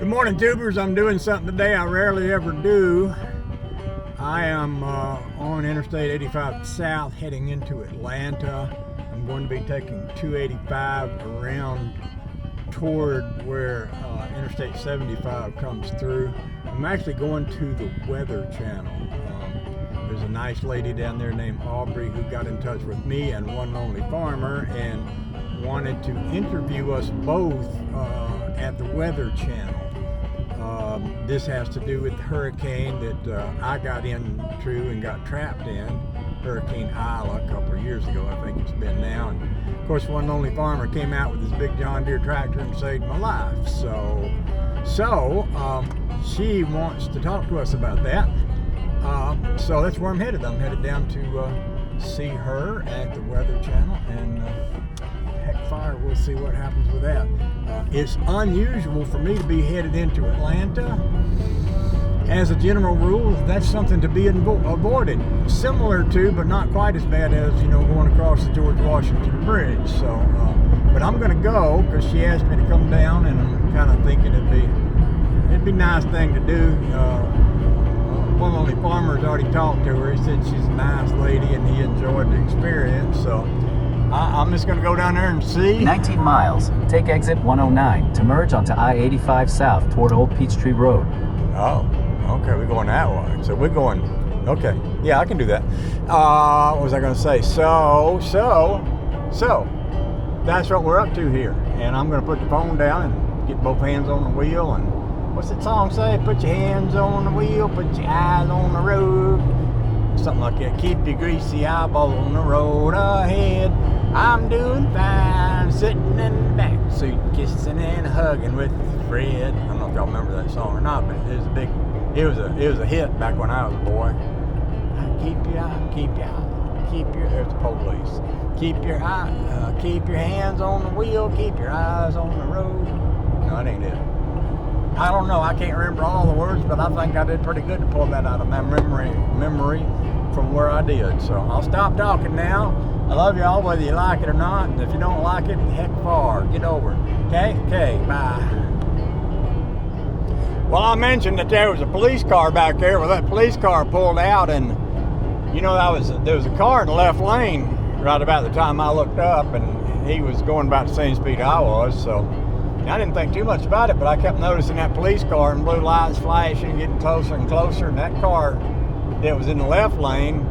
Good morning, tubers. I'm doing something today I rarely ever do. I am on Interstate 85 South heading into Atlanta. I'm going to be taking 285 around toward where Interstate 75 comes through. I'm actually going to the Weather Channel. There's a nice lady down there named Aubrey who got in touch with me and Onelonelyfarmer and wanted to interview us both at the Weather Channel. This has to do with the hurricane that I got into and got trapped in, Hurricane Isla, a couple of years ago, I think it's been now. And of course, Onelonelyfarmer came out with his big John Deere tractor and saved my life. So she wants to talk to us about that. So that's where I'm headed. I'm headed down to see her at the Weather Channel, and heck fire, we'll see what happens with that. It's unusual for me to be headed into Atlanta. As a general rule, that's something to be avoided. Similar to, but not quite as bad as, going across the George Washington Bridge. So, but I'm going to go because she asked me to come down, and I'm kind of thinking it'd be a nice thing to do. Onelonelyfarmer's already talked to her. He said she's a nice lady and he enjoyed the experience. So I'm just going to go down there and see. 19 miles. Take exit 109 to merge onto I-85 South toward Old Peachtree Road. Oh, okay. We're going that way. So we're going. Okay. Yeah, I can do that. What was I going to say? So that's what we're up to here. And I'm going to put the phone down and get both hands on the wheel. And what's that song say? Put your hands on the wheel, put your eyes on the road. Something like that. Keep your greasy eyeballs on the road ahead. I'm doing fine, sitting in the back seat, kissing and hugging with Fred. I don't know if y'all remember that song or not, but it was a hit back when I was a boy. There's the police. Keep your hands on the wheel, keep your eyes on the road. No, it ain't it. I don't know, I can't remember all the words, but I think I did pretty good to pull that out of my memory from where I did. So I'll stop talking now. I love y'all whether you like it or not. And if you don't like it, heck far, get over it. Okay, bye. Well, I mentioned that there was a police car back there. Well, that police car pulled out, and there was a car in the left lane right about the time I looked up, and he was going about the same speed I was. So I didn't think too much about it, but I kept noticing that police car and blue lights flashing, getting closer and closer, and that car that was in the left lane,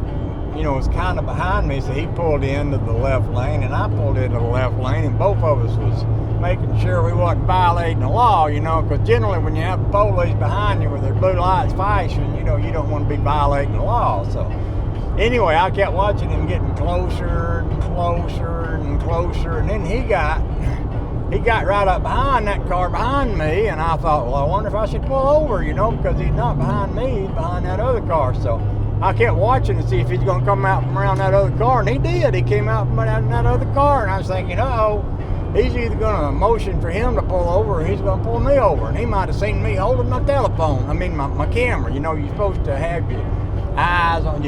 was kind of behind me, so he pulled into the left lane, and I pulled into the left lane, and both of us was making sure we wasn't violating the law, because generally when you have the police behind you with their blue lights flashing, you don't want to be violating the law. So anyway, I kept watching him getting closer and closer and closer, and then he got right up behind that car behind me, and I thought, well, I wonder if I should pull over, because he's not behind me, he's behind that other car. So I kept watching to see if he's going to come out from around that other car, and he did. He came out from around that other car, and I was thinking, he's either going to motion for him to pull over, or he's going to pull me over. And he might have seen me holding my telephone, my camera. You're supposed to have your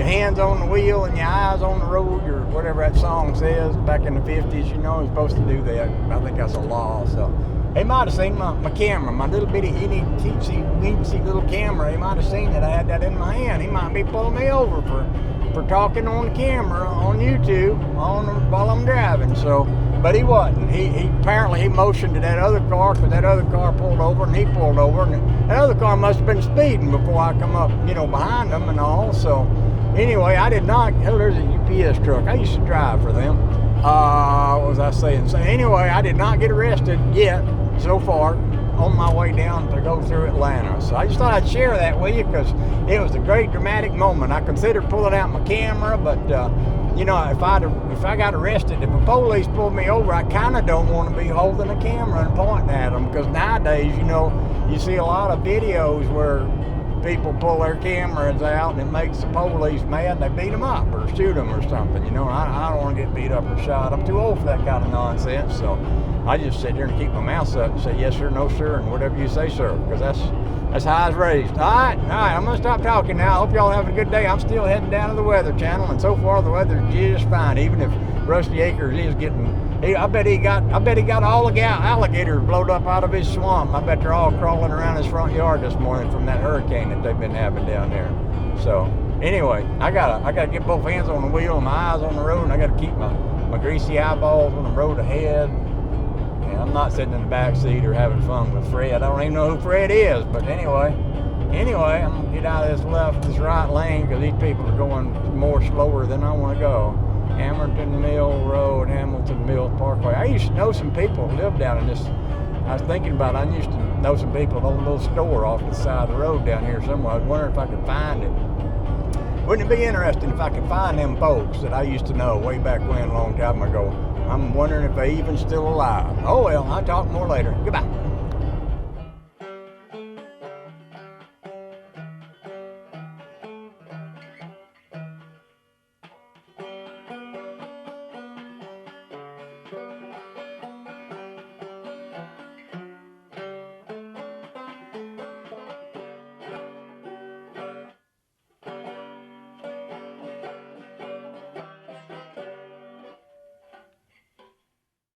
hands on the wheel and your eyes on the road, or whatever that song says back in the 50s, you're supposed to do that. I think that's a law. So he might have seen my camera, my little bitty teensy little camera. He might have seen that I had that in my hand. He might be pulling me over for talking on the camera on YouTube while I'm driving. So, but he wasn't. He apparently motioned to that other car, because that other car pulled over, and he pulled over, and that other car must have been speeding before I come up, behind them and all. So anyway, I did not. There's a UPS truck. I used to drive for them. What was I saying? So anyway, I did not get arrested yet so far on my way down to go through Atlanta. So I just thought I'd share that with you, because it was a great dramatic moment. I considered pulling out my camera, but if I got arrested, if the police pulled me over, I kind of don't want to be holding a camera and pointing at them, because nowadays, you see a lot of videos where people pull their cameras out and it makes the police mad. They beat them up or shoot them or something. I don't want to get beat up or shot. I'm too old for that kind of nonsense. So I just sit there and keep my mouth shut and say yes sir, no sir, and whatever you say, sir, because that's how I was raised. All right, I'm going to stop talking now. I hope y'all have a good day. I'm still heading down to the Weather Channel, and so far the weather's just fine, even if Rusty Acres is getting I bet he got all the alligators blowed up out of his swamp. I bet they're all crawling around his front yard this morning from that hurricane that they've been having down there. So anyway, I gotta get both hands on the wheel and my eyes on the road, and I gotta keep my greasy eyeballs on the road ahead. And I'm not sitting in the back seat or having fun with Fred. I don't even know who Fred is, but anyway, I'm gonna get out of this right lane because these people are going more slower than I want to go. Hamilton Mill Road, Hamilton Mill Parkway. I used to know some people who lived down in this. I was thinking about it. I used to know some people at a little store off the side of the road down here somewhere. I was wondering if I could find it. Wouldn't it be interesting if I could find them folks that I used to know way back when, a long time ago? I'm wondering if they're even still alive. Oh well, I'll talk more later. Goodbye.